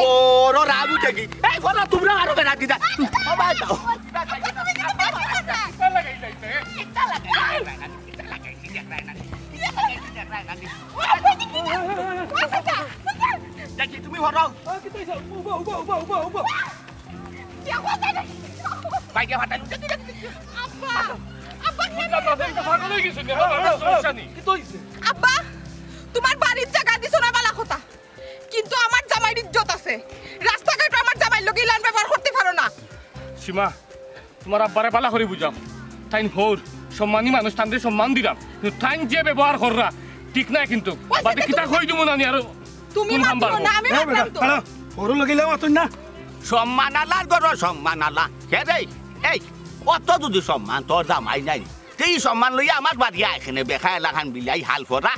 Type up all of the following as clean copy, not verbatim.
বড় রাগ উঠে কি এই ঘর তোমরা আরো বেড়া দিদা দেখি তুমি হর বাইকে ফাটাই আব্বা তোমার বাড়ির জায়গা দিছো না বালা কথা কিন্তু আমার জামাইর ইজ্জত আছে রাস্তাঘাট আমার জামাইর লগে ইলান ব্যবহার করতে পারো না সীমা তোমার আব্বারে পালা করে বুঝাও তাইন হোর সম্মানী মানুষ তাদের সম্মান দিলাম কিন্তু তাইন যে ব্যবহার কররা ঠিক নাই কিন্তু বাদে কিতা কই দিমু না আর তুমি মানছো না আমি মানলাম তো ওর লগিলাম আতুন না সম্মান আলার গর সম্মান আলা কে রে এই অত যদি সম্মান তোর জামাই নাই এই সম্মান লইয়া আমার বাড়ি এখানে বেখা এলাকান বিলাই হাল ফরা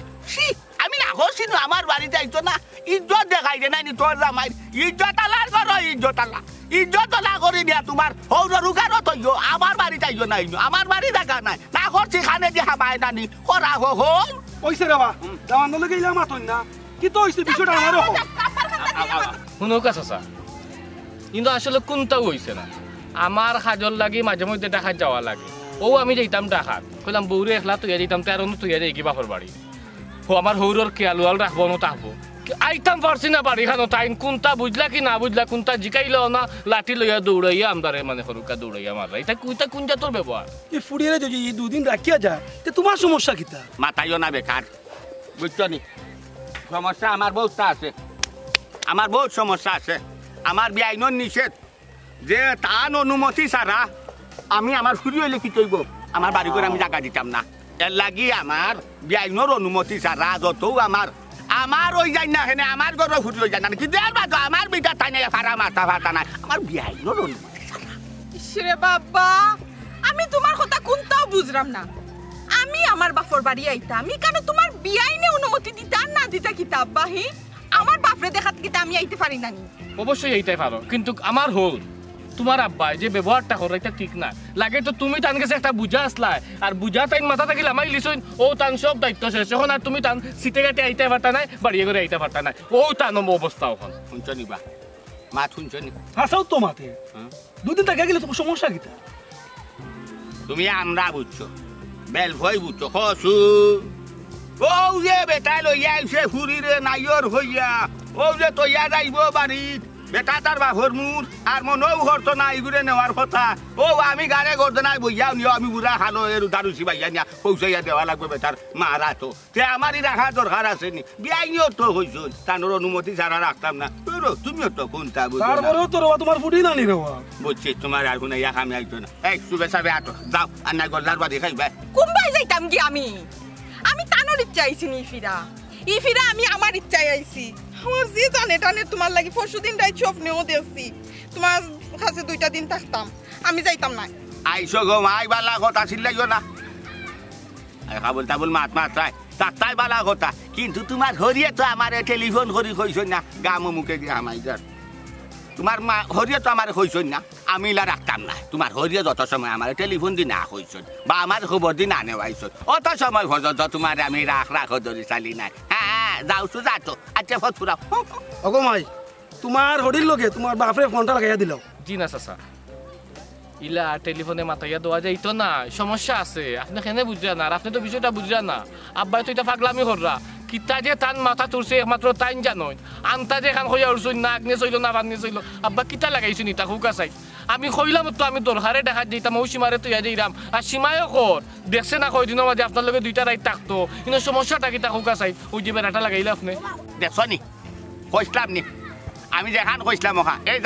আমি না করছি না আমার বাড়ি যাইতো না ইজ্জত দেখাই দে নাই তোর জামাই ইজ্জত আলার গর ইজ্জত আলা ইজ্জত না করি দিয়া তোমার হৌর রুগারও তৈও আমার বাড়ি যাইতো নাই আমার বাড়ি দেখা নাই না করছি খানে যে হাবাই নানি করা হল ওইছে রাবা জামান লগিলাম আতুন না কি তো হইছে বিষয়টা আমারও শুনো কাছা কিন্তু আসলে কোনটাও হইছে না আমার কাজল লাগি মাঝে মধ্যে ডাকাত যাওয়া লাগে ও আমি যাইতাম ডাকাত কইলাম বউরে একলা তুইয়া যাইতাম তার তুইয়া যাই কি বাপর বাড়ি ও আমার হৌরর খেয়াল ওয়াল রাখবো না তাহবো আইতাম পারছি না বাড়ি খানো তাইন কোনটা বুঝলা কি না বুঝলা কোনটা জিকাইলো না লাঠি লইয়া দৌড়াইয়া আমদারে মানে হরুকা দৌড়াইয়া মাররা এটা কুইটা কোন জাতর ব্যবহার এই ফুড়িয়ে যদি দুদিন রাখিয়া যায় তে তোমার সমস্যা কিতা মাথাইও না বেকার বুঝছো নি সমস্যা আমার বহুতটা আছে আমার বহুত সমস্যা আছে আমার বেআইনের নিষেধ যে তান অনুমতি ছাড়া আমি আমার ফুরি হইলে কি কইব আমার বাড়ি করে আমি জায়গা দিতাম না এর লাগি আমার বেআইনের অনুমতি ছাড়া যতও আমার ওই যাই না হেনে আমার ঘর ফুরি হয়ে যায় না কিন্তু এর বাদ আমার বিটা তাই না ফারা মাথা ফাটা নাই আমার বেআইনের অনুমতি ছাড়া ইসরে বাবা আমি তোমার কথা কোনটাও বুঝলাম না আমি আমার বাপর বাড়ি আইতা আমি কেন তোমার বিয়াইনে অনুমতি দিতা না দিতা কিতা আব্বাহি আমার বাপরে দেখাত কিতা আমি আইতে পারি না অবশ্যই এইটাই পারো কিন্তু আমার হল তোমার আব্বাই যে ব্যবহারটা করে এটা ঠিক না লাগে তো তুমি তান কাছে একটা বুঝা আসলাই আর বুঝা তাইন মাথা থাকিল আমাই লিছুন ও তান সব দায়িত্ব শেষ এখন আর তুমি তান সিটে কাটে আইতে পারতা নাই বাড়িয়ে করে আইতে পারতা নাই ও তান অবস্থা ওখান শুনছো নি বা মা শুনছো নি হাসাও তো মাতে দুদিন টাকা গেলে তোমার সমস্যা কিতা তুমি আমরা বুঝছো বেল ভয় বুঝছো হসু ও যে বেটাই লইয়া আইছে ফুরিরে নাইর হইয়া ও যে তৈয়া যাইব বাড়িত বেটা তার বাপর মুর আর মনেও হরতো না ইগুরে নেওয়ার কথা ও আমি গাড়ে করতে নাই বইয়া নিও আমি বুড়া খালো এর দারুসি বাইয়া নিয়া পৌঁছাইয়া দেওয়া লাগবে বেটার মারা তো তে আমারই রাখা দরকার আছে নি বিয়াইও তো হইছো তানোর অনুমতি ছাড়া রাখতাম না তুমিও তো কোনটা বুঝো তারপরেও তো তোমার ফুটি না নি রেওয়া বুঝছি তোমার আর কোনো ইয়া কামে আইতো না এই সুবে সাবে আটো যাও আর না গল্লার বাড়ি খাইবা কুম্বাই যাইতাম কি আমি তানোর ইচ্ছা আইছি নি ইফিরা আমি আমার ইচ্ছায় আইছি আমার যে জানে টানে তোমার লাগি পরশুদিন রাত স্বপ্নেও দেখছি তোমার কাছে 2টা দিন থাকতাম আমি যাইতাম না আইসো গো মাই বালা কথা চিল্লাইও না আই কাবুল তাবুল মাত মাত্রাই তাই বালা কথা কিন্তু তোমার হরিয়ে তো আমার টেলিফোন করি কইছ না গামো মুখে দিয়ে আমাইজার তোমার মা হরিয়ে তো আমার কইছ না আমি লা রাখতাম না তোমার হরিয়ে যত সময় আমার টেলিফোন দি না কইছ বা আমার খবর দি না নেওয়াইছ অত সময় পর্যন্ত তোমার আমি রাখ ধরি চালি নাই হ্যাঁ যাওছো যাতো আচ্ছা ফট ফুরাও ওগো মাই তোমার হরির লগে তোমার বাপরে ফোনটা লাগাইয়া দিলাও জি না চাচা ইলা টেলিফোনে মাথাইয়া দেওয়া যাইতো না সমস্যা আছে আপনি কেন বুঝলেন আর আপনি তো বিষয়টা বুঝলেন না আব্বাই তো এটা পাগলামি কররা কিতা যে টান মাথা তুলছে একমাত্র টাইম জানোই আনতা যে খান হইয়া উঠছুন না আগ্নে চইল না বাগ্নে চইল আব্বা কিতা লাগাইছুন ইতা হুকা চাই আমি কইলাম তো আমি দরকারে দেখা যেতাম ও সীমারে তুইয়া যাইরাম আর সীমায়ও কর দেখছে না কয়দিনের মাঝে আপনার লগে 2টা রাত থাকতো কিন্তু সমস্যাটা কিতা হুকা চাই ওই যে বেড়াটা লাগাইলে আপনি দেখছ নি কইসলাম নি আমি যেখান কইসলাম ওখা এই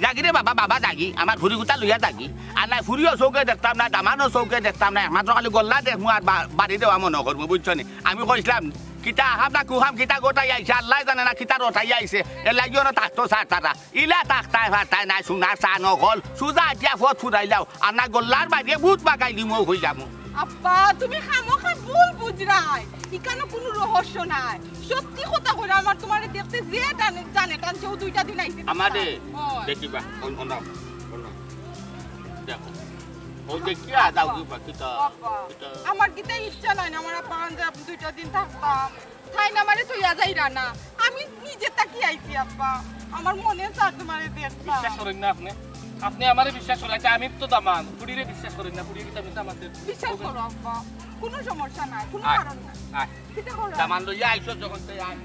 জাগিরে বাবা জাগি আমার ফুরি গুতা লইয়া জাগি আর নাই ফুরিও চৌকে দেখতাম না দামানো চৌকে দেখতাম না একমাত্র খালি গল্লা দেখমু আর বাড়ি দেওয়া মনে করবো বুঝছো নি আমি কইসলাম কিতা আহাম না কুহাম কিতা গোটাই আইছে আল্লাহ জানে না কিতা রটাই আইছে এর লাগিও না থাকতো সার তারা ইলা তাকতাই ফাটাই নাই সোনার চা নকল সুজা এতিয়া ফট ফুরাইলাও আর না গল্লার বাড়িয়ে ভূত বাগাই দিমো হই যাবো আব্বা তুমি খামোখা ভুল বুঝরাই ইকানো কোনো রহস্য নাই সত্যি কথা কইরা আমার তোমারে দেখতে যে জানে টানছে ও 2টা দিন আইছে আমারে দেখিবা দেখো ও দেখিয়া দাও কি বাকিটা আমার কিতা ইচ্ছা নাই না আমার আব্বা আনতে আপনি 2টা দিন থাকতাম তাই না মানে তুই যাই রানা আমি নিজে তাকি আইছি আব্বা আমার মনে চায় তোমারে দেখতাম বিশ্বাস করেন না আপনি আপনি আমারে বিশ্বাস করেন আমি তো দামান পুরিরে বিশ্বাস করেন না পুরি কিতা মিছা আমাদের বিশ্বাস করো আব্বা কোনো সমস্যা নাই কোনো কারণ নাই আয় কিতা করো দামান লইয়া আইছো যখন তাই আয়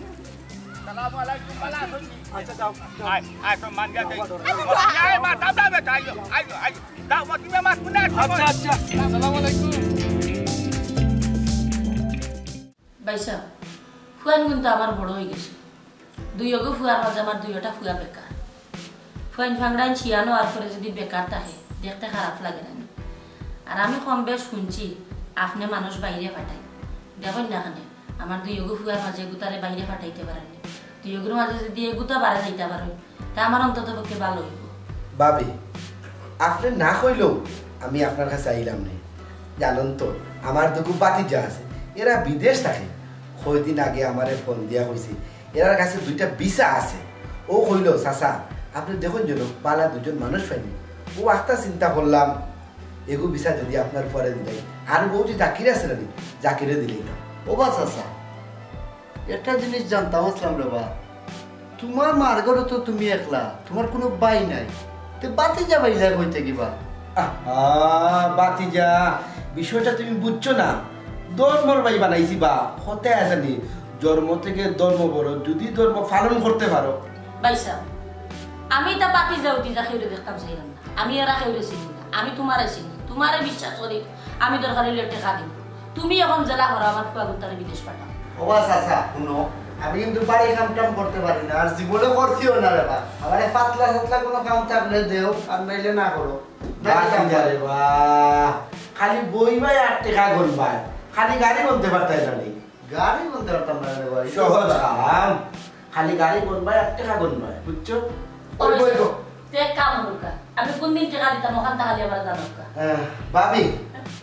সালামু আলাইকুম বালা আছেন আচ্ছা যাও আয় আয় তো মান গা দেই আয় মা দাদা বেটা আইও আইও আইও দাও মতি মে মাস মুনা আচ্ছা আচ্ছা আসসালামু আলাইকুম বাইসা ফুয়ান কিন্তু আমার বড় হয়ে গেছে দুইগো ফুয়ার মাঝে আমার দুইটা ফুয়া বেকার ফুয়ান ফাংরাইন ছিয়ানো আর করে যদি বেকার থাকে দেখতে খারাপ লাগে না আর আমি কম বেশ শুনছি আপনি মানুষ বাইরে পাঠাই দেখুন না এখানে আমার দুইগো ফুয়ার মাঝে গুতারে বাইরে পাঠাইতে পারেন দুইগোর মাঝে যদি এগুতা বাড়া যাইতে পারেন তা আমার অন্তত পক্ষে ভালো হইব ভাবি আপনি না কইলেও আমি আপনার কাছে আইলাম না জানেন তো আমার দুগু বাতিজা আছে এরা বিদেশ থাকে কয়দিন আগে আমারে ফোন দিয়া কইছি এরার কাছে 2টা ভিসা আছে ও কইল চাচা আপনি দেখুন যেন বালা 2জন মানুষ পাইনি ও আস্তা চিন্তা করলাম এগু ভিসা যদি আপনার পরে দিলাই আর বউ যে জাকির আছে না জাকিরে দিলেই তো ও বা চাচা একটা জিনিস জানতাম আসলাম রে বা তোমার মার ঘরে তো তুমি একলা তোমার কোনো বাই নাই তো বাতি যা বাইলা কইতে কিবা বাতিজা বিষয়টা তুমি বুঝছো না ধর্মর ভাই বানাইছি বা হতে আসেনি জন্ম থেকে ধর্ম বড় যদি ধর্ম পালন করতে পারো বাইসা আমি তা পাতি যাও দিজা খেউরে দেখতাম চাইলাম না আমি এরা খেউরে চিনি না আমি তোমারে চিনি তোমারে বিশ্বাস করি আমি দরকার হইলে টাকা দিব তুমি এখন জেলা করো আমার ফুয়া গুতারে বিদেশ পাঠাও ও বা চাচা শুনো আমি কিন্তু বাড়ি কাম টাম করতে পারি না আর জীবনে করছিও না রে বা আমার পাতলা সাতলা কোনো কাম থাকলে দেও আর নাইলে না করো বাতিজা রে বাহ খালি বই ভাই 8 টাকা গুনবাই খালি গাড়ি বলতে পারতাই না গাড়ি বলতে পারতাম না রে ভাই সহজ কাম খালি গাড়ি গুনবাই 8 টাকা গুনবাই বুঝছো ওই বই গো তে কাম হলকা আমি কোন দিন টাকা দিতাম ওখান তাহলে আবার জানোকা ভাবি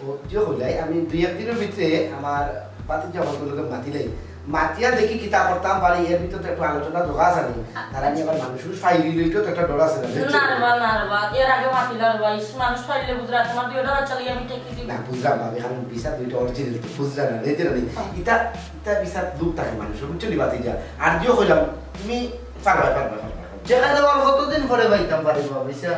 ও যে হলাই আমি 2 দিনের ভিতরে আমার বাতিজা বলগুলোকে মাতিলাই মাতিয়া দেখি কিতা করতাম পারি এর ভিতরে একটু আলোচনা দোকা আছে নি তার আমি আবার মানুষের ফাইলি লইতো তো একটা ডর আছে না রে বা এর আগে মাতিলা রে ভাই মানুষ পাইলে বুঝরা তোমার দুই ডর চলে আমি টেকি দিব না বুঝলাম ভাবি আমি ভিসা 2টা অরিজিনাল তো বুঝলা না রেতে না ইটা ইটা ভিসা দুপ থাকে মানুষের বুঝছো নি বাতিজা আর যে হইলাম তুমি পারবা যেখানে দেওয়ার কতদিন পরে পাইতাম পারিব পয়সা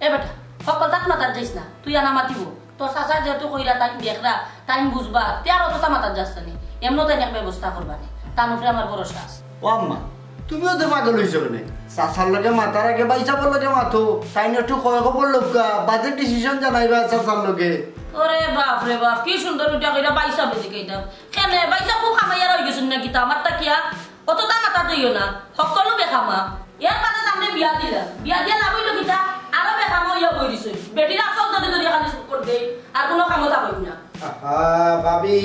এ বেটা সকল তাত মাতার যাইস না তুই আনা মাতিব তোর চাচা যেহেতু কইরা টাইম দেখরা টাইম বুঝবা তেয়ার অতটা মাতার যাস না এমনও তাই এক ব্যবস্থা করবা নে তার উপরে আমার ভরসা আছে ও আম্মা তুমিও তো পাগল হইছো কেন চাচার লগে মাতার আগে বাইচাপর লগে মাথো তাই না একটু কয় খবর লোকা বাজে ডিসিশন জানাইবা চাচার লগে ওরে বাপ রে বাপ কি সুন্দর উঠা কইরা বাইসা বেজে কইতাম কেনে বাইসা খুব খামাইয়া রই গেছুন নাকি তা আমার তাকিয়া অতটা মাতা দিও না সকলো বেখামা এর বাদে তামনে বিয়া দিয়া না বইলো কিতা আরো বেখামা হইয়া বই দিছ বেটির আসল যদি খালি কর দে আর কোনো কামতা কইব না ভাবি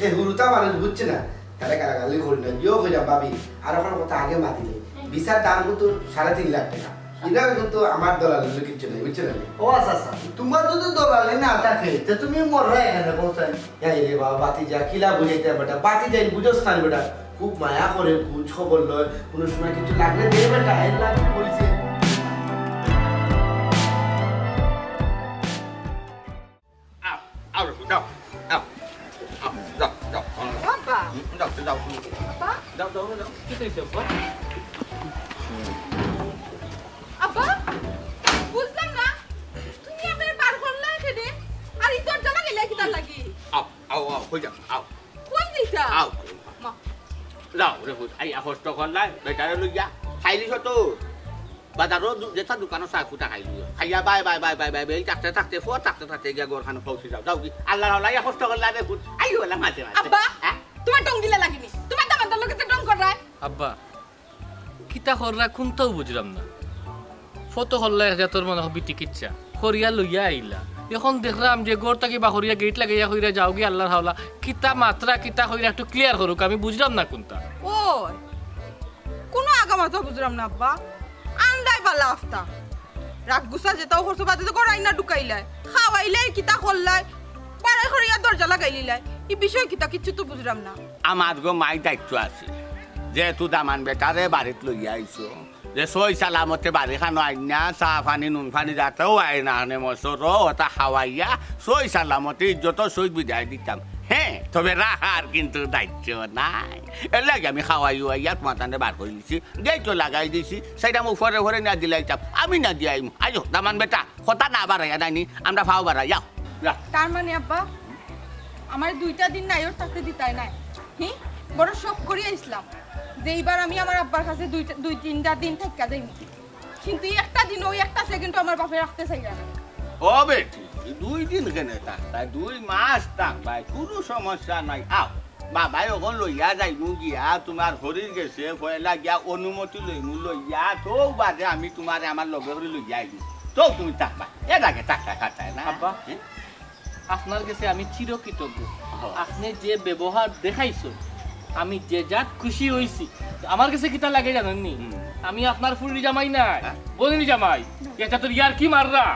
এ হুরুতা মানুষ বুঝছে না তাহলে কারাগালি করি না জিও কইরা ভাবি আর ওখানে কথা আগে মাতিলে ভিসার দাম কিন্তু 3.5 লাখ টাকা এটা কিন্তু আমার দলাল কিচ্ছু নাই বুঝছে না ও চাচা তোমার যদি দলালি না থাকে তে তুমি মররা এখানে পৌঁছাই এই রে বাবা বাতিজা কিলা বুঝাইতে বেটা বাতিজা বুঝোস না বেটা খুব মায়া করে খোঁজ খবর লয় কোনো সময় কিছু লাগলে দে বেটা এর লাগে বলছে আও দাও দাও দাও বাবা দাও দাও বাবা দাও কি কইছো বাবা আব্বা বুঝলাম না তুমি আমার পার করলা এখানে আর এই দরজা গেলে কি তার লাগি আও কই যাও আও কোন দিটা আও মা দাও রে বুঝ আই কষ্ট করলাই বেটারে লইয়া খাইলি তো বাজারও যেটা দোকানও চাহ কুটা খাইলি খাইয়া বাই থাকতে ফোয়া থাকতে গিয়া ঘরখানে পৌঁছে যাও যাও কি আল্লাহ আল্লাহ কষ্ট করলাই রে বুঝ আই হলা মাঝে আব্বা তোমার টং দিলা লাগিনি তোমার দামার লোকে তো টং করায় আব্বা কিতা কররা কোনটাও বুঝলাম না ফটো হল্লা যে তোর মনে হবি টিকিটছা করিয়া লইয়া আইলা এখন দেখলাম যে গোরটা কি বাহরিয়া গেট লাগাইয়া কইরা যাও কি আল্লাহর হাওলা কিতা মাত্রা কিতা কইরা একটু ক্লিয়ার করুক আমি বুঝলাম না কোনটা ওই কোনো আগামাতা বুঝলাম না আব্বা আন্দাই বালা আফতা রাগ গুসা যেটাও করছো বাদে তো করাই না ঢুকাইলাই খাওয়াইলাই কিতা করলাই পাড়াই করিয়া দরজা লাগাইলিলাই এই বিষয় কিতা কিচ্ছু তো বুঝলাম না আমার গো মাই দায়িত্ব আছে যেহেতু দামান বেটারে বাড়িত লইয়া আইছো যে সই সালামতে বাড়ি খানো আইনা চা পানি নুন পানি যাতেও আইনা আনে মশর ওটা খাওয়াইয়া সই সালামতে ইজ্জত সই বিদায় দিতাম হ্যাঁ তবে রাখার কিন্তু দায়িত্ব নাই এর লাগে আমি খাওয়াই আইয়া তোমার টানে বার করে দিছি গেইটো লাগাই দিছি সেটা মুখ ফরে ফরে না দিলাইতাম আমি না দিয়াই আইও দামান বেটা কথা না বাড়াইয়া নাইনি আমরা ফাও বাড়াই যাও তার মানে আব্বা আমার 2টা দিন নাইর থাকতে দিতাই নাই হি বড় শখ করি আইছিলাম যে এইবার আমি আমার আব্বার কাছে 2-3টা দিন থাকা যাই কিন্তু একটা দিন ওই একটা সেকেন্ড আমার বাপে রাখতে চাই না ও বেটি 2 দিন কেন থাকতাই 2 মাস থাকবাই কোনো সমস্যা নাই আও বাবাই ওখান লইয়া যাইমু গিয়া তোমার শরীর গেছে পয়লা গিয়া অনুমতি লইমু লইয়া তো বাদে আমি তোমার আমার লগে করে লইয়া আইমু তো তুমি থাকবা এর আগে টাকা খাটায় না আব্বা আপনার কাছে আমি চিরকৃতজ্ঞ আপনি যে ব্যবহার দেখাইছো আমি যে যা খুশি হইছি আমার কাছে কিটা লাগে জানেননি আমি আপনার ফুলরি জামাই নাই বলিনি জামাই এটা তো ইয়ার কি মাররা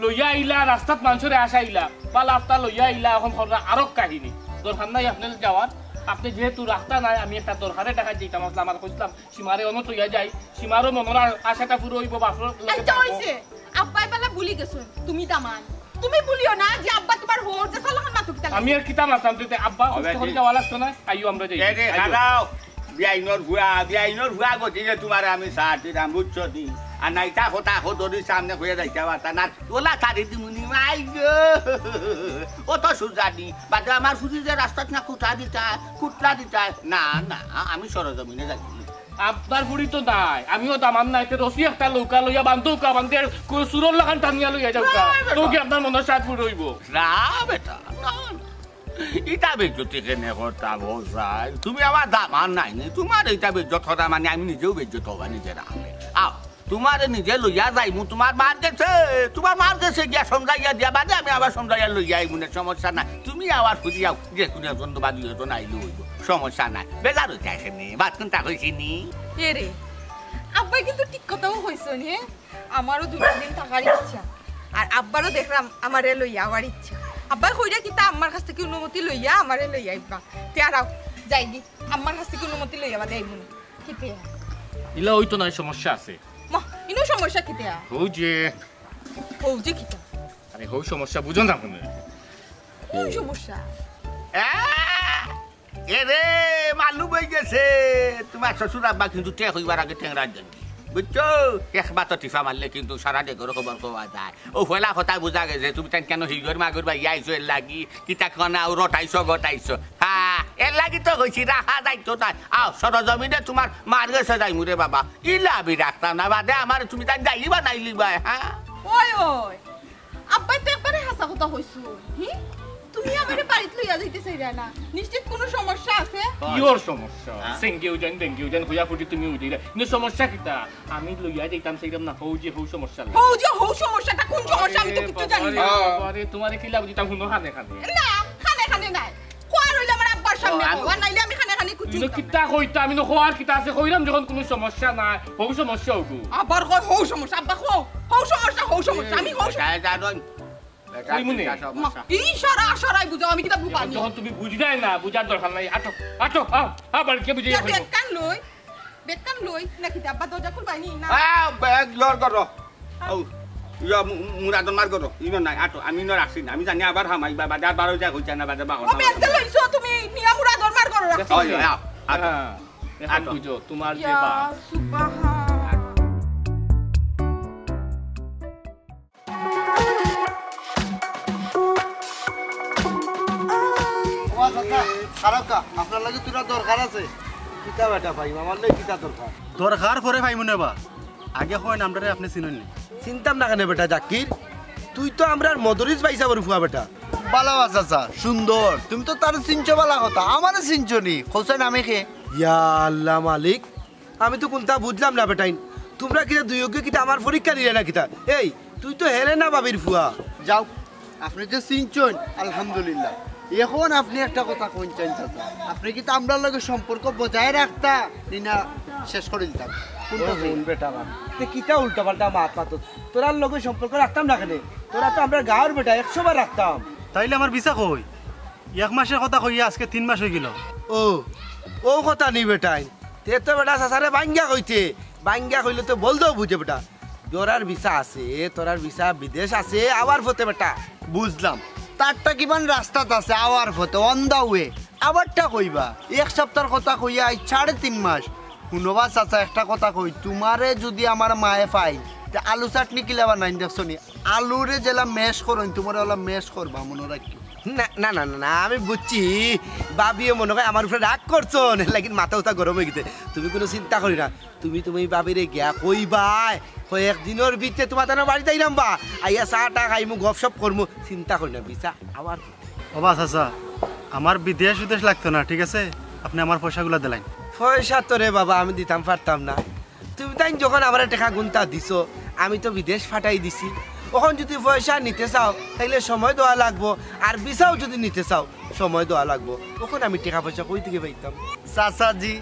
লইয়া আইলা রাস্তাত মানুষরে আসাইলা পালা আফতা লইয়া আইলা এখন হররা আরো কাহিনী দরকার নাই আপনার যাওয়ার আপনি যেহেতু রাস্তা নাই আমি একটা দরকারে টাকা যেতাম আসলে আমার কইতাম সীমারে অনত লইয়া যাই সীমারও মনের আশাটা পুরো হইব বাপর আচ্ছা হইছে আব্বাই বেলা ভুলি গেছো তুমি দামান তুমি ভুলিও না যে আব্বা তোমার হোর যে সালাখান না তুকতা আমি আর কিতা মারতাম তুই আব্বা কষ্ট যাওয়া লাগতো না আইও আমরা যাই রে দাঁড়াও বিআইনোর হুয়া গতিকে তোমার আমি সাথ দিলাম বুঝছো দি আর নাইটা কথা হদরির সামনে হয়ে যাইতে পারতা না ওলা তারি দিমুনি মাই গো ও তো সুজানি বাদে আমার ফুটি যে রাস্তাত না কুটলা দিতা না না আমি সরজমিনে যাচ্ছি আপনার বুড়ি তো নাই আমিও দামান নাই রসি একটা লৌকা লইয়া বান্ধৌকা বান্ধে সুরর লাগান টানিয়া লইয়া যাওকা তো কি আপনার মনের সাথ ফুট হইব না বেটা না ইটা বেজ্জতি কেনে কথা বসাই তুমি আমার দামান নাই নি তোমার এইটা বেজ্জত কথা মানে আমি নিজেও বেজ্জত হবা নিজের আমে আও তোমার নিজে লইয়া যাইমু তোমার মার গেছে গিয়া সমঝাইয়া দিয়া বাদে আমি আবার সমঝাইয়া লইয়া আইমুনের সমস্যা নাই তুমি আবার খুঁজি যাও যে কোনো একজন বা দুজন আইলে হইব সমস্যা নাই বেজার হইতে আসেনি বাদ কোনটা হয়েছিনি এ রে আব্বাই কিন্তু ঠিক কথাও হইছে নি আমারও 2টা দিন থাকার ইচ্ছা আর আব্বারও দেখলাম আমারে লইয়া আবার ইচ্ছা আব্বাই কইরা কিতা আমার কাছ থেকে অনুমতি লইয়া আমারে লইয়া আইবা তেরাও যাইগি আমার কাছ থেকে অনুমতি লইয়া বাদে আইবুনি কিতে ইলা হইতো না সমস্যা আছে মা ইনো সমস্যা কিতে হউ যে কিতা আরে হউ সমস্যা বুঝন না আপনি কোন সমস্যা এরে মালুম হয়ে গেছে তোমার শ্বশুর আব্বা কিন্তু টেক হইবার আগে ঠেংরা দেন বুঝছো একবার তো টিফা মারলে কিন্তু সারা দেশের খবর পাওয়া যায় ও ফেলা কথা বোঝা গেছে তুমি তাই কেন হিগর মাগুর বা আইছো এর লাগি কিতা কনা রটাইছো গটাইছো হ্যাঁ এর লাগি তো হয়েছি রাখা যাইতো তাই আও সরজমিনে তোমার মার গেছে যাই মুরে বাবা ইলাবি রাখতাম না বাদে আমার তুমি তাই যাইবা নাইলিবা হ্যাঁ ওই আব্বাই তো একবারে হাসা কথা হইছো তুমি আমারে বাড়িতে লইয়া যাইতে চাইরা না নিশ্চিত কোনো সমস্যা আছে ইওর সমস্যা সিঙ্গেও জান হইয়া ফুটি তুমি উইদিরা কিন্তু সমস্যা কিতা আমি লইয়া যাইতাম সেইরকম না হউ সমস্যা হউ সমস্যাটা কোন সমস্যা আমি তো কিছু জানি না আরে তোমারে কি লাগি তা হুনো খানে না খানে নাই কোয়া রইলে আমার আব্বার সামনে কোয়া নাইলে আমি খানে কুচু কিন্তু কিতা কইতা আমি নখোয়ার কিতা আছে কইরাম যখন কোনো সমস্যা নাই হউ সমস্যা হগু আবার কই হউ সমস্যা আব্বা হউ সমস্যা আমি হউ সরাই বুঝাও আমি কিতা বুঝানি যখন তুমি বুঝিলাই না বুঝার দরকার নাই আটো আবার কে বুঝিয়া বেকান লই না কিতা আব্বা দরজা খুলবাইনি না ব্যাগ লর করো ও ইয়া মুরাদন মার করো ইনো নাই আটো আমি ন রাখছি না আমি জানি আবার হামাই বাবা দার বারো যা হইছে না বাদে বাবা ও বেগ দে লইছো তুমি নিয়া মুরাদন মার করো রাখছি আটো বুঝো তোমার যে বা সুবহান আপনার লাগে তোরা দরকার আছে কিতা বেটা ভাই আমার লাগে কিতা দরকার দরকার পরে ভাই মনে বা আগে হয় নামটারে আপনি চিনেন চিন্তাম না কেন বেটা জাকির তুই তো আমরার মদরিস পাইছা বড় ফুয়া বেটা ভালো আছে সুন্দর তুমি তো তার চিনছো বালা কথা আমারে চিনছো নি হোসেন আমি কে ইয়া আল্লাহ মালিক আমি তো কোনটা বুঝলাম না বেটাইন তোমরা কিতা দুইয়োগ্য কিতা আমার পরীক্ষা নিলে না কিতা এই তুই তো হেলে না বাবির ফুয়া যাও আপনি যে চিনছেন আলহামদুলিল্লাহ এখন আপনি একটা কথা কইছেন চাচা আপনি কি আমরার লগে সম্পর্ক বজায় রাখতা না শেষ করে দিতাম কোনটা বেটা আমার তে কিতা উল্টা পাল্টা মাত মাত তোরার লগে সম্পর্ক রাখতাম না কেন তোরা তো আমরা গাঁর বেটা 100 বার রাখতাম তাইলে আমার বিচা কই 1 মাসের কথা কইয়া আজকে 3 মাস হয়ে গেল ও কথা নি বেটাই তে তো বেটা সাসারে ভাঙ্গা কইতে বাঙ্গা কইলে তো বলতেও বুঝে বেটা তোরার ভিসা আছে তোরার ভিসা বিদেশ আছে আবার ফতে বেটা বুঝলাম তারটা কিমান রাস্তাত আছে আওয়ার ফতে অন দা ওয়ে আবারটা কইবা এক সপ্তাহের কথা কইয়া 3.5 মাস শুনবা চাচা একটা কথা কই তোমারে যদি আমার মায়ে পাই আলু চাটনি কিলাবা নাই দেখছো নি আলুরে জেলা মেশ করুন তোমার ওলা মেশ করবা মনে রাখি না না না না আমি বুঝছি বাবিও মনে হয় আমার উপরে রাগ করছো লাগিন মাথা উঠা গরম হয়ে গেছে তুমি কোনো চিন্তা করি না তুমি বাবিরে গিয়া কইবাই কয়েকদিনের ভিতরে তোমার তার বাড়িতে আইলাম বা আইয়া চাটা খাইমু গপসপ করমু চিন্তা করি না বিচা আবার বাবা চাচা আমার বিদেশ উদেশ লাগতো না ঠিক আছে আপনি আমার পয়সাগুলো দিলেন পয়সা তো রে বাবা আমি দিতাম পারতাম না তুমি তাই যখন আমার টাকা গুনতা দিছো আমি তো বিদেশ ফাটাই দিছি ওখান যদি পয়সা নিতে চাও তাইলে সময় দেওয়া লাগবো আর ভিসাও যদি নিতে চাও সময় দেওয়া লাগবো তখন আমি টাকা পয়সা কই থেকে পাইতাম চাচাজি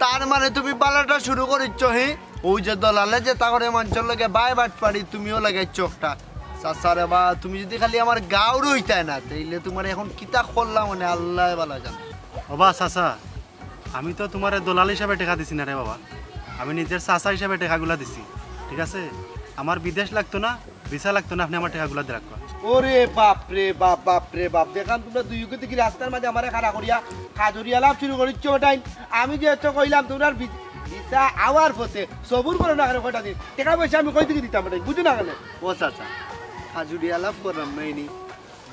তার মানে তুমি পালাটা শুরু করিচ্ছ হে ওই যে দলালে যে তাগরে মঞ্চের লগে বাই বাট পারি তুমিও লাগাইছ একটা চাচারে বা তুমি যদি খালি আমার গাও রইতাই না তাইলে তোমার এখন কিতা করলাম মানে আল্লাহ বালা জানে বাবা চাচা আমি তো তোমার দলাল হিসাবে টাকা দিছি না রে বাবা আমি নিজের চাচা হিসাবে টাকাগুলা দিছি ঠিক আছে আমার বিদেশ লাগতো না ভিসা লাগতো না আপনি আমার টাকাগুলা দিয়ে রাখবা ওরে বাপ রে বাপ দেখান তোমরা দুই গতি কি রাস্তার মাঝে আমারে খাড়া করিয়া খাজুরিয়া লাভ শুরু করিচ্ছ ওটাই আমি যে এত কইলাম তোমরা ভিসা আওয়ার পথে সবুর করো না কয়টা দিন টাকা পয়সা আমি কই থেকে দিতাম ওটাই বুঝো না কেন ও চাচা হাজুরি আলাপ করলাম নাইনি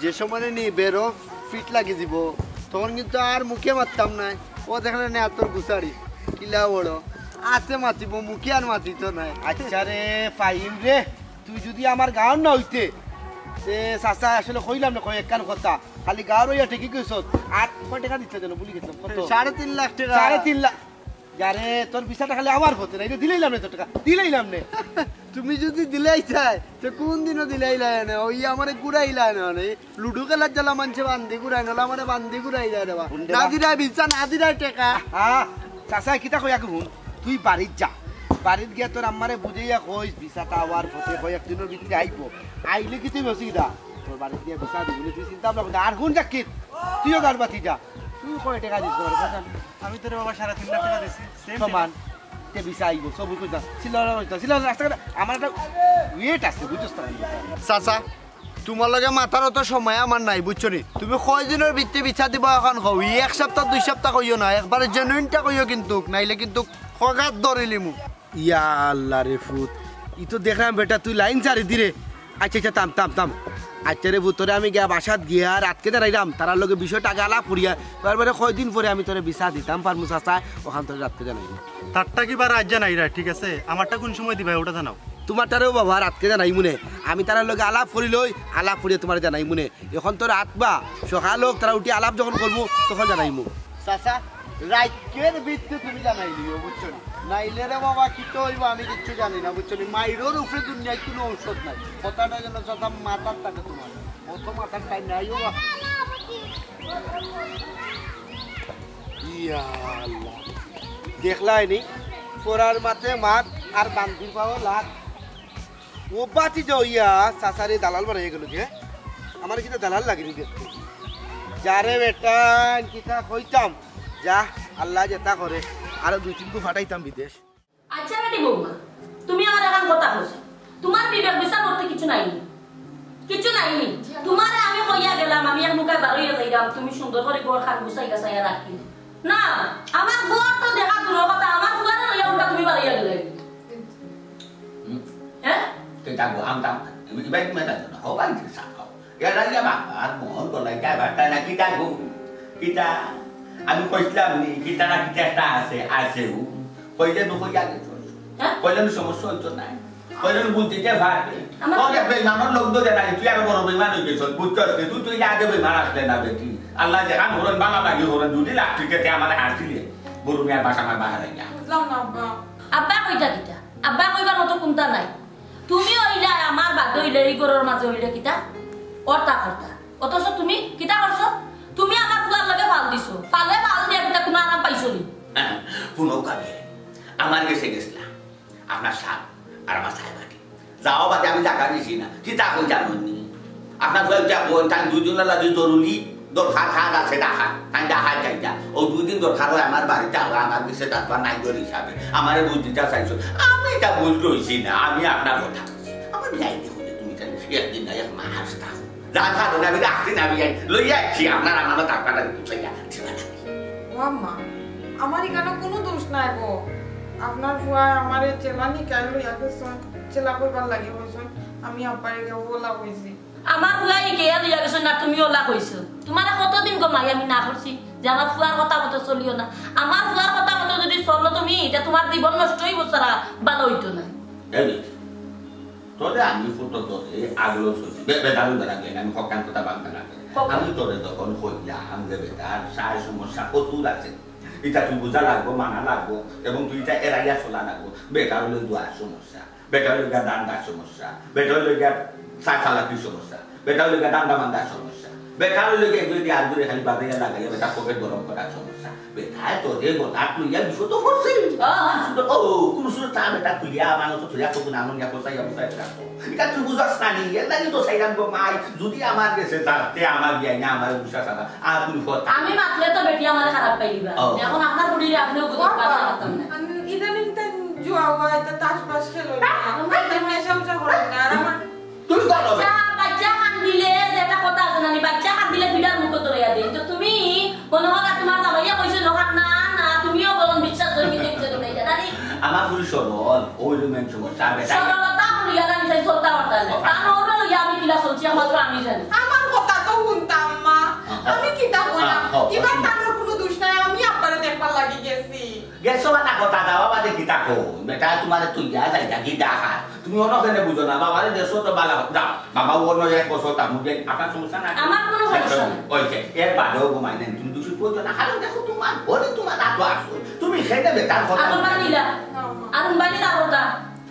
যে সময় নি বেরো ফিট লাগি দিব তখন কিন্তু আর মুখে মারতাম নাই ও দেখলে না তোর গুছাড়ি কিলা বড় আছে মাতিব মুখে আর মাতি তো নাই আচ্ছা রে ফাইম রে তুই যদি আমার গাঁর না হইতে সে চাচা আসলে কইলাম না কয় একখান কথা খালি গাঁর হইয়া ঠিকই কইস আর কয় টাকা দিতে যেন বলি গেছিলাম কত 3.5 লাখ টাকা 3.5 লাখ যারে তোর ভিসাটা খালি আমার হতে না দিলাইলাম না তোর টাকা দিলাইলাম না তুমি যদি দিলাই চাই তো কোন দিনও দিলাইলাই না ওই আমারে ঘুরাইলাই না লুডু খেলার জ্বালা মানছে বান্দি ঘুরাই না আমারে বান্দি ঘুরাই যায় রে না দিলাই ভিসা না দিলাই টাকা হ্যাঁ চাচা কিতা কইয়া হুন তুই বাড়িত যা বাড়িত গিয়া তোর আমারে বুঝাইয়া কইস ভিসাটা আওয়ার পথে কয়েকদিনের ভিতরে আইবো আইলে কি তুই বসি দা তোর বাড়িত গিয়া ভিসা দিবি তুই চিন্তা ভাবনা আর কোন যাক তুইও গাড় বাতি যা তুই কয় টাকা দিস তোর কথা আমি তোর বাবা 3.5 লাখ টাকা দিছি সমান তে ভিসা আইবো সব কইতা সিলার রাস্তা আমার একটা ওয়েট আছে বুঝছস না চাচা তোমার লগে মাথার অত সময় আমার নাই বুঝছো নি তুমি কয় দিনের ভিতরে বিচার দিবা এখন কও এক সপ্তাহ 2 সপ্তাহ কইও না একবারে জেনুইনটা কইও কিন্তু নাইলে কিন্তু খগাত ধরিলি মু ইয়া আল্লাহ রে ফুত ই তো দেখলাম বেটা তুই লাইন ছাড়ি দিরে আচ্ছা থাম আচ্ছা রে ভূতরে আমি গিয়া বাসাত গিয়া রাতকে দাঁড়াইলাম তার লগে বিষয়টা গালা পড়িয়া তারপরে কয়দিন পরে আমি তোরে বিচার দিতাম পারমু চাচা ওখান তোরে রাতকে জানাইলাম তারটা কি বা রাত জানাই রা ঠিক আছে আমারটা কোন সময় দিবা ওটা জানাও তোমারটারেও বাবা রাতকে জানাই মনে আমি তার লগে আলাপ করি লই আলাপ করিয়া তোমার জানাই মনে এখন তোর রাত বা সকাল হোক তারা উঠি আলাপ যখন করবো তখন জানাইমু চাচা রাইকের ভিতরে তুমি জানাইলি বুঝছো নাইলে রে বাবা কি তো হইব আমি কিচ্ছু জানি না বুঝছো মাইরোর উপরে দুনিয়ায় কোনো ঔষধ নাই কথাটা যেন চাচা মাথার থাকে তোমার অত মাথার টাইম নাই ও ইয়া আল্লাহ দেখলাই নি পড়ার মাঠে মাঠ আর বান্দির পাওয়া লাখ ও বাতি যাও ইয়া চাচারে দালাল বানাই গেল যে আমার কিনা দালাল লাগেনি দেখতে যারে বেটা কিতা কইতাম যা আল্লাহ যেটা করে আরো 2-3 কো ফাটাইতাম বিদেশ আচ্ছা বেটি বৌমা তুমি আমার এখন কথা কইছো তোমার বিবেক বিচার করতে কিছু নাই তোমারে আমি কইয়া গেলাম আমি এক মুখে বাড়িয়ে যাইলাম তুমি সুন্দর করে ঘর খান গুছাই গাছাইয়া রাখি না আমার ঘর তো দেখা দূর কথা আমার ঘরে লইয়া উঠা তুমি বাড়িয়ে গেলে হ্যাঁ cái ta của ông tâm bị bách mới là nó hổ bánh thì sao cái đó các bạn anh muốn còn lại cái bạn ta là kita আমি কইছিলাম নি kita না kita একটা আছে আছেও কইলে তো কইয়া গেছ কইলে সমস্যা হইতো না কইলে বলতে যে ভাই তোকে বেইমানের লোক তো দেনা তুই আর বড় বেইমান হই গেছ বুঝছস তুই আগে বেইমান আসলে না বেটি আল্লাহ জাহান হরন বাংলা লাগি হরন দুদি লাখ টিকে আমারে হাসিলে বড় মিয়ার বাসা আমার বাহিরে যা বুঝলাম না আব্বা আব্বা কইতা কিতা আব্বা কইবার মতো কোনটা নাই তুমি হইলা আমার বাদ হইলে এই গরর মাঝে হইলে কিতা অর্তা করতা অথচ তুমি কিতা করছো তুমি আমার ফুয়ার লগে ফাল দিছো ফালে ফাল দিয়া কিতা কোনো আরাম পাইছো নি পুনো কাবে আমার কাছে গেছলা আপনার সাহেব আর আমার সাহেব আগে যাও বাদে আমি টাকা দিছি না কিতা কই জানো নি আপনার ফুয়া যা কোন টাইম দুজনের লাগে জরুরি দরকার খান আছে ডাকা আমি ডাকার চাইটা ও 2 দিন দরকার হয় আমার বাড়িতে আবার আমার বিষয়ে তারপর নাইজর হিসাবে আমার বুদ্ধিটা চাইছো আমি এটা বুঝ লইছি না আমি আপনার কথা আমার বিয়াই দেখো তুমি একদিন না এক মাস থাকো যা থাকো না আমি রাখছি না আমি লইয়া আসছি আপনার আমার টাকাটা চাইয়া ও আম্মা আমার এখানে কোনো দোষ নাই গো আপনার ফুয়া আমারে চেলানি কাই লইয়া গেছেন চেলা কইবার লাগি হইছেন আমি আব্বারে গে ওলা কইছি আমার ফুয়াই গিয়া লইয়া গেছো না তুমি ওলা কইছো তোমার কতদিন গমাই আমি না করছি যে আমার ফুয়ার কথা মতো চলিও না আমার ফুয়ার কথা মতো যদি চলো তুমি এটা তোমার জীবন নষ্ট হইব সারা ভালো হইতো না তোরে আমি ফুটো তোরে আগলো চলছি বেদারু দ্বারা গেলে আমি হকান কথা বাংলা না আমি তোরে তখন কইলাম যে বেটার সার সমস্যা প্রচুর আছে এটা তুই বোঝা লাগবো মানা লাগবো এবং তুই এটা এড়াইয়া চলা লাগবো বেটার হলে দোয়ার সমস্যা বেটার হলে দান্ডার সমস্যা বেটার হলে চালাকির সমস্যা বেটার হলে দান্ডা মান্দার সমস্যা বেটার হলে এগুলো দিয়ে আজ ধরে খালি বাদাইয়া লাগাইয়া বেটা পকেট গরম করার সমস্যা বেটায় তোরে গোটা তুইয়া বিষয় তো করছি ও কোন শুরু তা বেটা তুইয়া মানুষ তো তুইয়া তো না মনিয়া কোথায় অবস্থায় রাখো এটা তুই বুঝাস না নি এটা তো সাইরাম গো মাই যদি আমার গেছে তাতে আমার বিয়া না আমার বিশ্বাস আছে আর তুই কথা আমি মাতলে তো বেটি আমার খারাপ পাইবা এখন আপনার বুড়িরে আপনিও গুজব পাতা পাতাম না ইদানিং তাই জুয়া হয় তা তাসবাস খেলো না আমার নেশা উচা করে না আর আমার তুই কত বাচ্চা খান দিলে যেটা কথা আছে না বাচ্চা খান দিলে ফিডার মুখ ধরিয়া দেই তো তুমি কোন হলা তোমার জামাইয়া কইছে লোকান না না তুমিও বলন বিশ্বাস করে দেখতে তো নাই জানি আমার পুরো সরল ওই রুমেন সমস্যা বেটা সরলতা হইয়া না সেই চলতা হতা না কারণ ওরা লইয়া আমি কিলা চলছি মাত্র আমি জানি আমার কথা তো শুনতাম মা আমি কিটা কইলাম এবার তার কোনো দোষ নাই আমি আব্বারে দেখবার লাগি গেছি গেছো না কথা দাও বাদে কি তাকো বেটা তোমারে তুই যা যাই কি ডাকা তুমি অন্য কেন বুঝো না বাবারে দেশো তো বালা দাও বাবা অন্য এক বছর তা মুগে আপনার সমস্যা না আমার কোনো সমস্যা নাই ওইকে এর বাদেও ঘুমাই নেন তুমি দুশো কইছো না হালো দেখো তোমার বলে তোমার আতো আসো তুমি খেতে বেটার কথা আগুন বানিলা আগুন বানি না কথা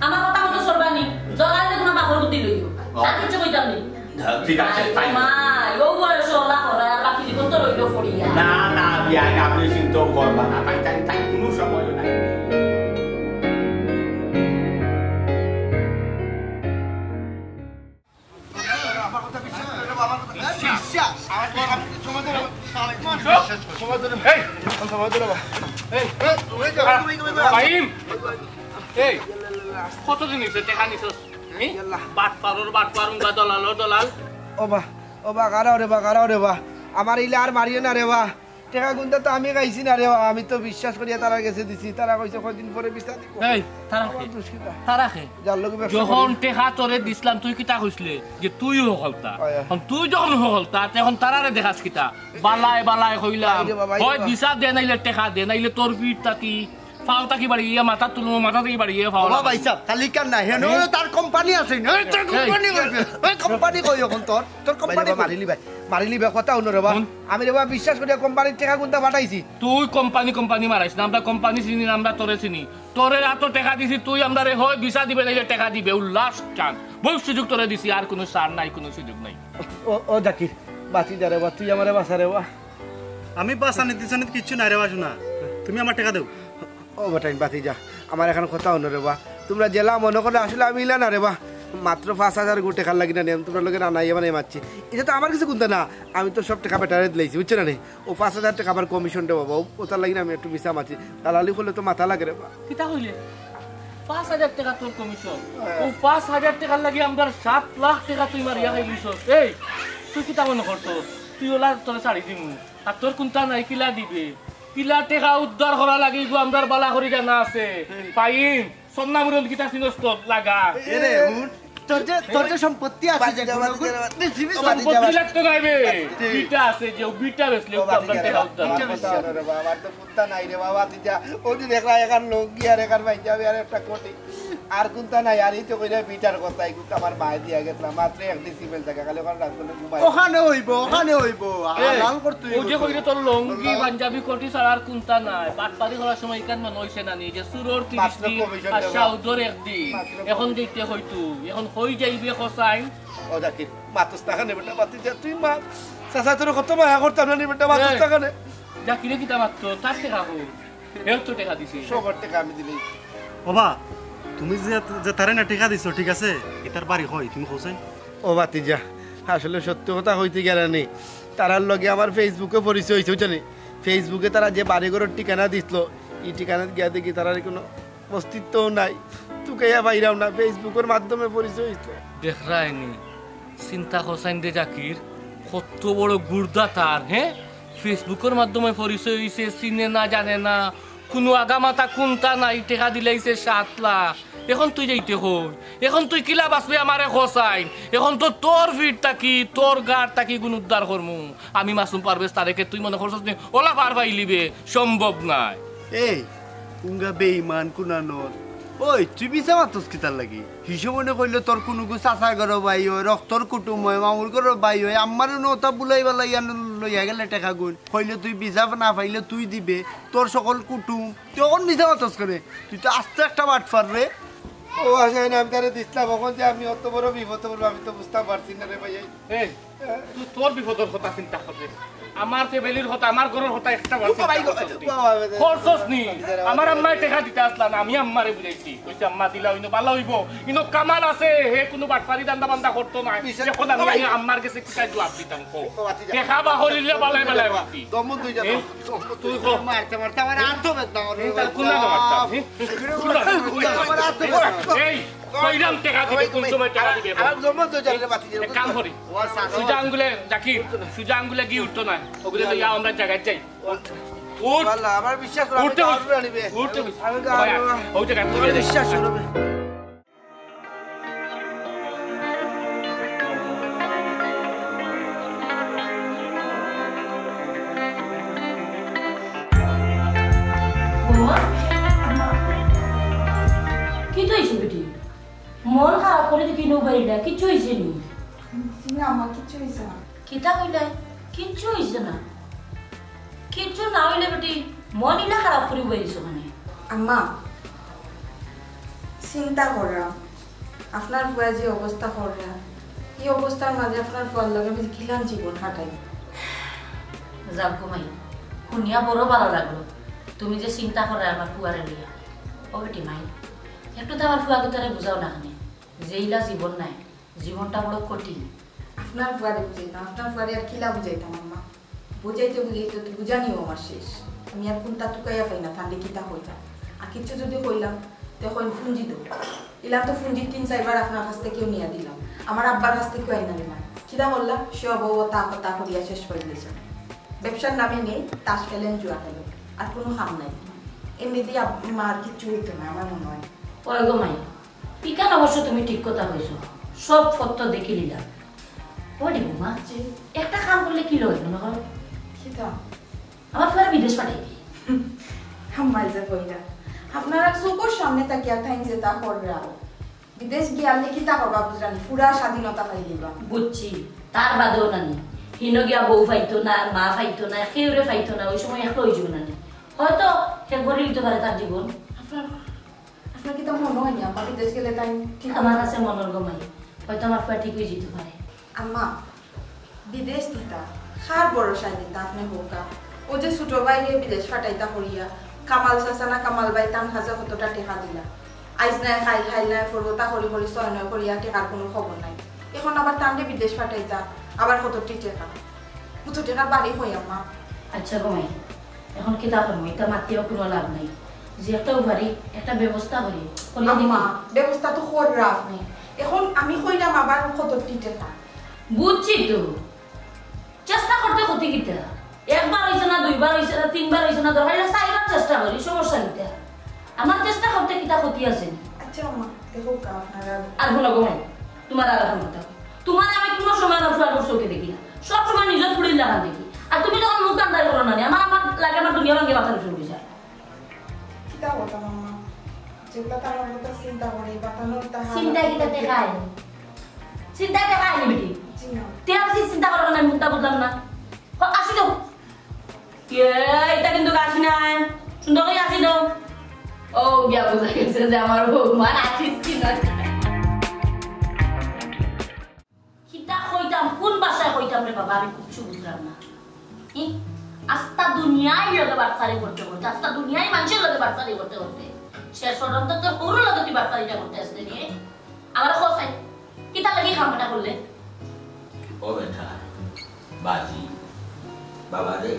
আমার কথা মতো সরবানি জলালে কোনো বাপর বুদ্ধি লইও আর কিছু কইতাম নি ঠিক আছে তাই মা ও বয়স ওলা করা আর বাকি জীবন তো রইলো পড়িয়া না না বিয়া আপনি চিন্তা করবা না তাই তাই তাই কোনো সময় নাই কতদিন হয়েছে টেকা নিছ বাট পারুন বা দলাল ওবা গারাও রে বা আমার ইলে আর মারিও না রে বা টেকা গুনতে তো আমি গাইছি না রে বা আমি তো বিশ্বাস করিয়া তারা গেছে দিছি তারা কইছে কয়দিন পরে বিচার দিব তারাখে যখন টেকা তোরে দিছিলাম তুই কিতা কইছলে যে তুইও হলতা তুই যখন হলতা তখন তারারে দেখাস কিতা বালায় কইলাম হয় বিচার দে নাইলে টেকা দে নাইলে তোর পিঠ তাতি ফাউতা কি বাড়ি ইয়া মাথা তুলমো মাথা থেকে বাড়ি ইয়া ফাউলা ভাই সাহেব খালি কান না হেনো তার কোম্পানি আছে না তার কোম্পানি ওই কোম্পানি কই এখন তোর কোম্পানি মারিলি বে কথা হলো রে বা আমি রে বা বিশ্বাস করিয়া কোম্পানির টাকা গুনতে পাঠাইছি তুই কোম্পানি মারাইছ না আমরা কোম্পানি চিনি না আমরা তোরে চিনি তোরে এত টাকা দিছি তুই আমরা রে হয় ভিসা দিবে নাইলে টাকা দিবে ও লাস্ট চান্স বহু সুযোগ তোরে দিছি আর কোনো সার নাই কোনো সুযোগ নাই ও জাকির বাঁচি যা রে বা তুই আমারে বাঁচা রে বা আমি বাঁচানি দিছানি কিচ্ছু নাই রে বা শোনা তুমি আমার টাকা দেও ও বেটাইন বাতি যা আমার এখন কথা হলো রে বা তোমরা জেলা মনে করে আসলে আমি ইলা না রে বা মাত্র 5,000 গোটে খাল লাগি না তোমরা লোকের আনাই মানে মারছি এটা তো আমার কিছু গুনতে না আমি তো সব টাকা বেটারে দিলাইছি বুঝছো না ও 5,000 টাকা আমার কমিশন দেবো বাবু ওটার লাগি না আমি একটু মিশা মারছি দালালি করলে তো মাথা লাগে রে বা কিতা হইলে 5,000 টাকা তোর কমিশন ও 5,000 টাকা লাগি আমরা 7 লাখ টাকা তুই মারিয়া খাইলিস এই তুই কিতা মনে করছো তুই ওলা তোর ছাড়ি দিমু আর তোর কোনটা নাই কিলা দিবে কিলা টাকা উদ্ধার করা লাগিব আমরা বালা করি জানা আছে পাইম সন্নামুরন কিতা সিনস্ত লাগা এরে তোর যে সম্পত্তি আছে যে সম্পত্তি লাগতো গাইবে বিটা আছে যে বিটা বেচলে আমরা টাকা উদ্ধার রে বাবা আমার তো কুত্তা নাই রে বাবা দিজা ও দি দেখলা এখান লোক গিয়া রে কার ভাই যাবে আর একটা কোটি আর কুত্তা নাই আর এই তো কইরা বিটার কথা এই কুত্তা আমার ভাই দিয়া গেছলাম মাত্র 1 ডেসিবেল টাকা খালি ওখানে রাত করে ঘুমাই ওখানে হইব আরাম করতে ও যে কইরে তোর লঙ্গি পাঞ্জাবি কোটি সারার কুন্তা নাই পাটপাড়ি করার সময় ইকান মান হইছে না নি যে সুরর 30 দিন আর সাউদর একদিন এখন দিতে হইতো এখন হই যাইবে খসাই ও জাকির মাতুস টাকা নে বেটা বাতি যা তুই মা চাচা তোর কত মায়া করতাম না নি বেটা মাতুস টাকা নে জাকিরে কিতা মাত্র তার টাকা হো এর তো টাকা দিছি সবার টাকা আমি দিলেই বাবা তুমি যে তারে না টাকা দিছো ঠিক আছে এটার বাড়ি হয় তুমি কোসাই ও বাতি যা আসলে সত্য কথা হইতে গেলে নেই তারার লগে আমার ফেসবুকে পরিচয় হয়েছে বুঝছো ফেসবুকে তারা যে বাড়িঘরের ঠিকানা দিছিল এই ঠিকানা গিয়া দেখি তারার কোনো অস্তিত্বও নাই তুকাইয়া বাইরাও না ফেসবুকের মাধ্যমে পরিচয় হয়েছে দেখরাইনি চিন্তা করছেন দে জাকির কত বড় গুর্দা তার হ্যাঁ ফেসবুকের মাধ্যমে পরিচয় হয়েছে চিনে না জানে না কোনো আগামাতা কোনটা নাই টেকা দিলাইছে 7 লাখ এখন তুই যাইতে হই এখন তুই কিলা বাঁচবি আমারে খসাইন এখন তো তোর ভিড় থাকি তোর গাড় থাকি গুণ উদ্ধার করমু আমি মাসুম পারবেশ তারেকে তুই মনে করছিস নি ওলা পার পাইলিবে সম্ভব নাই এই উঙ্গা বেঈমান কুনানোর ওই তুই বিছা মাতস কিতার লাগি হিসেব মনে কইলে তোর কোনো চাচা ঘর ভাই হয় রক্তর কুটুম হয় মামুর ঘর ভাই হয় আমারও নতা বুলাইবা লাগিয়া লইয়া গেলে টেকা গুণ কইলে তুই বিছা না পাইলে তুই দিবে তোর সকল কুটুম তুই অন বিছা মাতস করে তুই তো আস্তে একটা বাট পারবে ও আশাই না আমি তারে দিছিলাম এখন যে আমি অত বড় বিপদ পড়বো আমি তো বুঝতে পারছি না রে ভাই এই তুই তোর বিপদের কথা চিন্তা করবে আমার ফ্যামিলির কথা আমার ঘরের কথা একটা খরচস নি আমার আম্মায় টেকা দিতে আসলা না আমি আম্মারে বুঝাইছি কইছে আম্মা দিলা হইনো ভালো হইব কিন্তু কামাল আছে হে কোনো বাটপারি দান্দা বান্দা করতো না এখন আমি আম্মার কাছে কিটা জবাব দিতাম কো টেকা বা হলিলে বালাই বালাই বাতি দমু দুই যা তুই মারতে মারতে আমার আত্ম বেদনা করে তার কোনা মারতা আমার আত্ম বেদনা এই কইরাম টেকা দিবে কোন সময় টেকা দিবে আর দমু দুই যা বাতি দিও কাম করি সুজা আঙ্গুলে জাকির সুজা আঙ্গুলে কি উঠতো না ওগুলো তো আমরা জায়গায় যাই উঠ আল্লাহ আমার বিশ্বাস করো উঠতে আমি আনিবে উঠতে আমি ওই জায়গায় বিশ্বাস করবে কি তো হয়েছে বেটি মন খারাপ করে দেখি নো বাড়িটা কিচ্ছু হয়েছে নি না আমার কিছু হয়েছে না কিতা কইলে কিচ্ছু হয়েছে না কিচ্ছু না হইলে বেটি মন ইলা খারাপ করে বইছো মানে আম্মা চিন্তা করা আপনার বুয়া যে অবস্থা করা এই অবস্থার মাঝে আপনার ফুয়ার লাগে আমি কিলান জীবন কাটাই যাক ঘুমাই শুনিয়া বড় ভালো লাগলো তুমি যে চিন্তা করে আমার ফুয়ারে লিয়া ও বেটি মাই একটু তো আমার ফুয়া গোতারে বুঝাও না খানে যে ইলা জীবন নাই জীবনটা বড় কঠিন আপনার ফুয়ারে বুঝাইতাম আপনার ফুয়ারে আর কিলা বুঝাইতাম আম্মা বুঝাইতে বুঝাইতে তো বুঝানিও আমার শেষ আমি আর কোনটা টুকাইয়া পাই না ঠান্ডে কিতা হইতাম আর কিছু যদি কইলাম তখন ফুঞ্জি দেবো ইলাম তো ফুঞ্জি 3-4 আপনার কাছ থেকেও নিয়ে দিলাম আমার আব্বার কাছ থেকেও আইনা দিলাম কিতা বললাম সব ও তা করিয়া শেষ করে দিয়েছে ব্যবসার নামে নেই তাস খেলেন জুয়া খেলেন আর কোনো খাম নাই এমনিতেই মার কিচ্ছু হইতো না আমার মনে হয় ওই গো মাই ইকান অবশ্য তুমি ঠিক কথা কইছো সব ফটো দেখি নিলাম ওই দিব মা একটা কাম করলে কি লয় মনে হয় কিতা আমার ফুয়ারে বিদেশ পাঠাইবি হাম্মাই যে কইরা আপনারা চোখের সামনে তাকিয়া থাইন যে তা কররা বিদেশ গিয়ালে কিতা করবা বুঝরানি পুরা স্বাধীনতা পাই দিবা বুঝছি তার বাদেও নানি হিন গিয়া বউ ফাইতো না মা ফাইতো না কেউরে ফাইতো না ওই সময় একটা হয়ে যাবে নানি হয়তো সে গড়ে দিতে পারে তার জীবন আপনার কি তো মনে হয় না আমার বিদেশ গেলে তাই ঠিক আমার কাছে মনের গমাই হয়তো আমার ফুয়া ঠিক হয়ে যেতে পারে আম্মা বিদেশ দিতা খার ভরসায় দিতা আপনি বোকা ও যে ছোট বাইরে বিদেশ ফাটাইতা করিয়া কামাল চাচা কামাল বাই তান হাজার কতটা টেকা দিলা আইজ নাই খাই নাই ফরবতা করি করি চয়নয় করিয়া টেকার কোনো খবর নাই এখন আবার টানলে বিদেশ ফাটাইতা আবার কতটি টেকা কত টেকার বাড়ি হই আম্মা আচ্ছা গমাই এখন কি তা করবো এটা মাতিও কোনো লাভ নাই যে একটা উভারি একটা ব্যবস্থা করি আম্মা ব্যবস্থা তো কররা আপনি এখন আমি কইলাম আবার কতটি টেকা বুঝছি তো চেষ্টা করতে ক্ষতি কিতা একবার হয়েছে না 2বার হয়েছে না 3বার হয়েছে না ধরে 4বার চেষ্টা করি সমস্যা কিতা আমার চেষ্টা করতে কিতা ক্ষতি আছে আচ্ছা আম্মা দেখো কা আপনারা আর বলো গমাই তোমার আর এখন কথা তোমার আমি কোনো সময় না ফুয়ার চোখে দেখি না সব সময় নিজের ফুড়ির লাগান দেখি আর তুমি যখন মুখ কান্দাই করো না আমার লাগে আমার দুনিয়া ভাঙে মাথার ফুড়ি যায় কিতা বলতা আম্মা যেগুলা তার মতো চিন্তা করি বাতানোর তাহা চিন্তা কিতা দেখায় চিন্তা দেখায় নি বেটি জি না তেরা চিন্তা করো না মুখটা বুঝলাম না আসি দাও এটা কিন্তু আসি না সুন্দর করে আসি দাও ও গিয়া বুঝা গেছে যে আমার ভগবান আসিস না কিতা কইতাম কোন ভাষায় কইতাম রে বাবা আমি কিচ্ছু বুঝলাম না আস্তা দুনিয়ায় লগে বার্তারি করতে করতে আস্তা দুনিয়ায় মানুষের লগে বার্তারি করতে করতে শেষ পর্যন্ত তোর পুরো লগে তুই বার্তারিটা করতে আসতে নিয়ে আমার খোসাই কিতা লাগি খামাটা করলে ও বেটা বাজি বাবা রে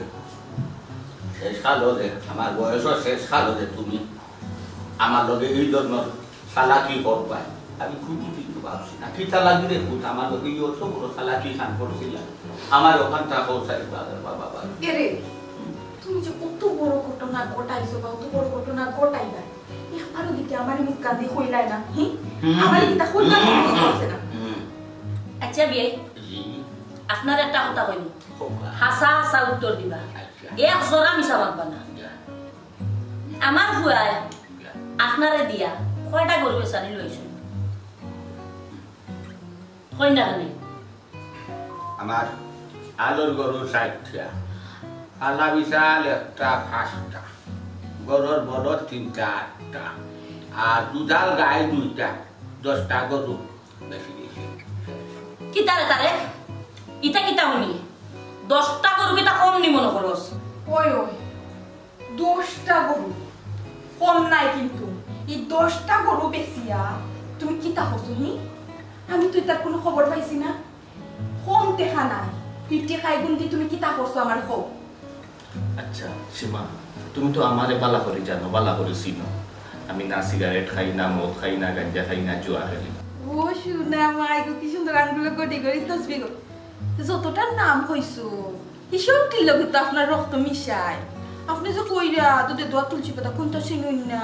শেষ কালো রে আমার বয়সও শেষ কালো রে তুমি আমার লগে এই ধরনের চালাকি করবা আমি খুবই কিন্তু ভাবছি না কি চালাকি রে খুব আমার লগে এই অত বড় চালাকি খান করছিল আমার ওখানটা পৌঁছাই বাবা এরে তুমি যে কত বড় ঘটনা ঘটাইছো বা অত বড় ঘটনা ঘটাইবা একবারও দিকে আমার মুখ কাঁদি কইলাই না আমার কিতা কইলা করছে না আচ্ছা বিয়ে আপনার একটা কথা কইনি হাসা হাসা উত্তর দিবা এক জোড়া মিছা মাগবা না আমার ভুয়াই আপনারে দিয়া কয়টা গরু বেচানি লইছো কই না কেন আমার আলোর গরু 60টা আলা বিশাল একটা 5টা গরুর বড় 3টা 8টা আর দুধাল গায়ে 2টা 10টা গরু বেশি বেশি কিতারে তারে ইটা কিতা হনি 10টা গরু কিতা কম নি মনে করস ওই 10টা গরু কম নাই কিন্তু এই 10টা গরু বেচিয়া তুমি কিতা করছো আমি তো তার কোনো খবর পাইছি না কম দেখা নাই পিঠে খাই গুন্দি তুমি কিতা করছো আমার খবর আচ্ছা সীমা তুমি তো আমারে বালা করে জানো বালা করে চিনো আমি না সিগারেট খাই না মদ খাই না গাঞ্জা খাই না জুয়া খেলি ও শুনা মাই গো কি সুন্দর আঙ্গুলো গড়ি গড়ি তসবি গো যতটার নাম কইছো হিসবটির লগে তো আপনার রক্ত মিশায় আপনি যে কইরা দুধে দোয়া তুলছি পাতা কোনটা চিনুন না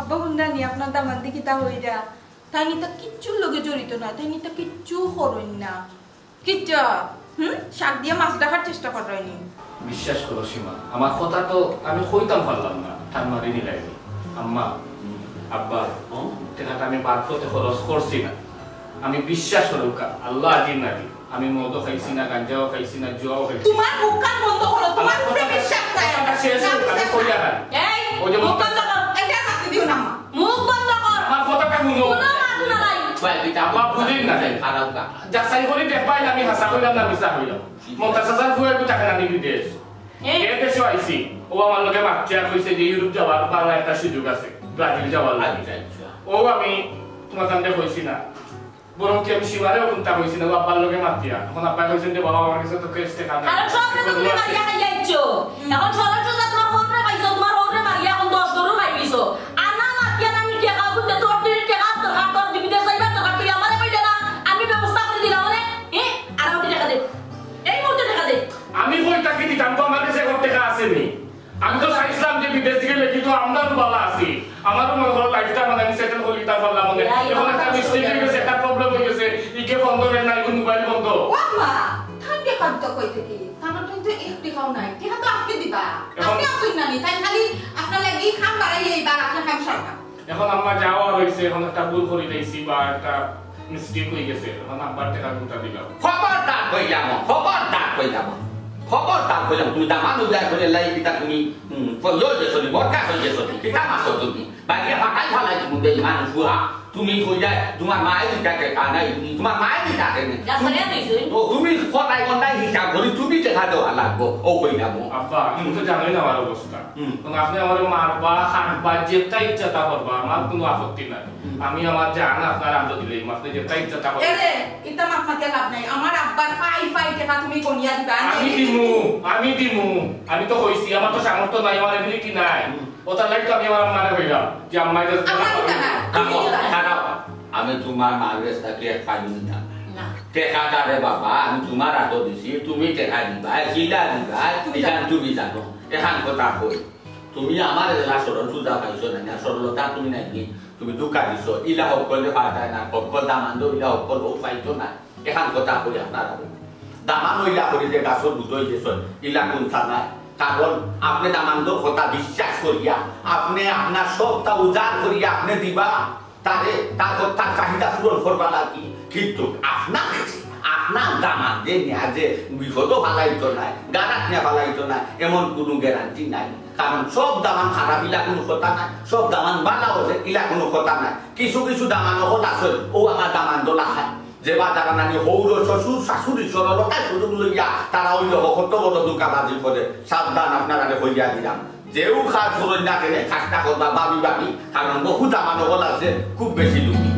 আব্বা হুন্ডা নি আপনার দামান দেখি তা হইরা তাই নিতা কিচ্ছুর লগে জড়িত না তাই নিতা কিচ্ছু করইন না কিচ্ছা শাক দিয়ে মাছ দেখার চেষ্টা করইনি বিশ্বাস করো সীমা আমার কথা তো আমি কইতাম পারলাম না ঠান মারি নিলাইনি আম্মা আব্বা টাকাটা আমি বারফতে খরচ করছি না আমি বিশ্বাস করো আল্লাহ আজির নাকি আমি মদও খাইছি না গাঞ্জাও খাইছি না জুয়াও খাইছি তোমার মুখ কান বন্ধ করো তোমার উপরে বিশ্বাস নাই কথা শেষ হোক আমি কইয়া খাই এই ওই যে মুখ বন্ধ কর এটা মারতে দিও না মা মুখ বন্ধ কর আমার কথাটা শুনো কোনো মাথু না লাই ভাই এটা আব্বা বুঝিন না খারাপ কা যাচাই করে দেখবাই আমি হাসা কইলাম না মিছা হইলাম মন্তাসাজার ফুয়ে কো টাকা নানি বিদেশ এই দেশে আইছি ও আমার লগে মারতে কইছে যে ইউরোপ যাওয়ার বাংলা একটা সুযোগ আছে ব্রাজিল যাওয়ার লাগি ও আমি তোমার কাছে কইছি না বরং কি আমি সীমারেও কোনটা কইছি না আব্বার লগে মাতিয়া এখন আব্বা কইছেন যে বাবা আমার কাছে তো কেসতে কাজ আরে সব তুমি মারিয়া খাইয়াইছো এখন সরার সোজা তোমার হোরে পাইছো তোমার হোরে মারিয়া এখন 10 গরু খাইছো আনা মাতিয়া না নি টাকা বুঝতে তোর দিন টাকা তো কাটর দিবি দে যাইবা তো কাটি আমারে কইলে না আমি ব্যবস্থা করে দিলাম মানে আর আমাকে টাকা দে এই মুহূর্তে টাকা দে আমি কইটা কি দিতাম তো আমার কাছে কত টাকা আছে নি আমি তো চাইছিলাম যে বিদেশ থেকে লেখি তো আমরাও ভালো আছি আমারও মনে হলো লাইফটা মানে আমি সেটেল করি তা পারলাম মানে এখন একটা মিস্টেক হয়ে গেছে একটা প্রবলেম হয়ে গেছে ইকে বন্ধ রে না ইকে মোবাইল বন্ধ ও মা থাকে খাদ্য কইতে কি তারপর তুমি তো একটি খাও নাই টিকা তো আজকে দিবা আপনি আসুন না নি তাই খালি আপনার লাগি খাম বাড়াই এইবার আপনার খাম সরকার এখন আমরা যাওয়া হইছে এখন একটা ভুল করে দিয়েছি বা একটা মিস্টেক হয়ে গেছে এখন আব্বার টাকা গুটা দিলাম খবরদার কইলাম তুমি দামান উদয় করে লাই কিতা তুমি কইলো যে সলি বড়কা হইছে সলি কিতা মাসো তুমি বাইরে ফাটাই ফালাই তুমি দেই মানুষ বুয়া তুমি কইলা তোমার মায়ের দিটাকে কানাই তোমার মায়ের দিটাকে যাসারিয়া দিছো তো তুমি কোটাই কোটাই হিসাব করি তুমি দেখা দেওয়া লাগবো ও কইলাম আব্বা আমি তো জানোই না আমার অবস্থা তখন আপনি আমার মারবা খানবা যেটা ইচ্ছা তা করবা আমার কোনো আপত্তি নাই আমি আমার জান আপনার আনন্দ দিলেই আপনি যেটা ইচ্ছা তা করবা এরে এটা মাথা লাভ নাই আমার আব্বার পাই টাকা তুমি কোনিয়া দিবা আমি দিমু আমি তো কইছি আমার তো সামর্থ্য নাই আমার এবিলিটি নাই ওটা লাইক তো আমি আমার মানে হইলাম যে আম্মাই তো আমি তোমার মায়ের সাথে পানি দিতাম না টেকা দারে বাবা আমি তোমার আতো দিছি তুমি টেকা দিবা কিলা দিবা এটা তুমি জানো এখান কথা কই তুমি আমার এলা সরল সুজা পাইছো না সরলতা তুমি নাকি তুমি দুকা দিছো ইলা হকলে পাতায় না হকল দামান্দ ইলা হকল ও পাইতো না এখান কথা কই আপনারা দামান ইলা করি যে গাছর বুঝই গেছো ইলা কোন থানা কারণ আপনি দামান্দর কথা বিশ্বাস করিয়া আপনি আপনার সবটা উজাড় করিয়া আপনি দিবা তারে তারপর তার চাহিদা পূরণ করবা লাগি কিন্তু আপনার দামান যে নেয়া যে বিপদও ভালাইতো নাই গারাত নেওয়া ভালাইতো না এমন কোনো গ্যারান্টি নাই কারণ সব দামান খারাপ ইলা কোনো কথা নাই সব দামান ভালো হচ্ছে ইলা কোনো কথা নাই কিছু কিছু দামান হল আছে ও আমার দামান দোলা খায় যে বা তারা নানি হৌর শ্বশুর শাশুড়ি সরলতায় সুযোগ লইয়া তারা ওই কত বড় দোকাবাজি করে সাবধান আপনারা হইয়া দিলাম যেও খাস হল না কেনে খাসটা করবা বাবি কারণ বহু দামান হল আছে খুব বেশি লুকি